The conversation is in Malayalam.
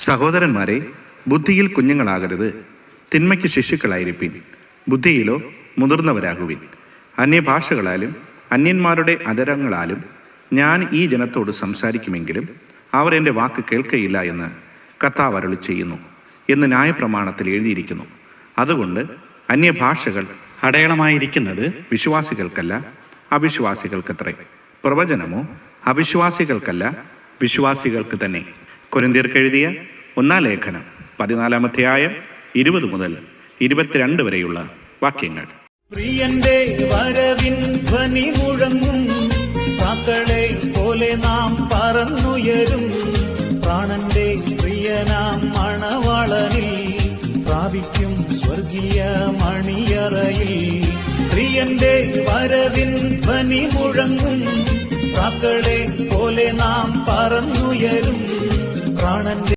സഹോദരന്മാരെ, ബുദ്ധിയിൽ കുഞ്ഞുങ്ങളാകരുത്, തിന്മയ്ക്ക് ശിശുക്കളായിരിപ്പിൻ. ബുദ്ധിയിലോ മുതിർന്നവരാകുവിൻ. അന്യഭാഷകളാലും അന്യന്മാരുടെ അധരങ്ങളാലും ഞാൻ ഈ ജനത്തോട് സംസാരിക്കുമെങ്കിലും അവർ എൻ്റെ വാക്ക് കേൾക്കയില്ല എന്ന് കർത്താവ് അരുളി ചെയ്യുന്നു എന്ന് ന്യായപ്രമാണത്തിൽ എഴുതിയിരിക്കുന്നു. അതുകൊണ്ട് അന്യഭാഷകൾ അടയാളമായിരിക്കുന്നത് വിശ്വാസികൾക്കല്ല, അവിശ്വാസികൾക്കത്രേ. പ്രവചനമോ അവിശ്വാസികൾക്കല്ല, വിശ്വാസികൾക്ക് തന്നെ. കൊരിന്ത്യർക്ക് എഴുതിയ 1 ലേഖനം 14 അധ്യായം 20 മുതൽ 22 വരെയുള്ള വാക്യങ്ങൾ. പ്രിയന്റെ വരവിൻ ധ്വനി മുഴങ്ങും, കാക്കളെ പോലെ നാം പറന്നുയരും. പ്രാണന്റെ പ്രിയനാം മണവാളനിൽ പ്രാപിക്കും സ്വർഗീയ മണിയറയിൽ. പ്രിയന്റെ വരവിൻ ധ്വനി മുഴങ്ങും, കാക്കളെ പോലെ നാം പറന്നുയരും. പ്രാണന്റെ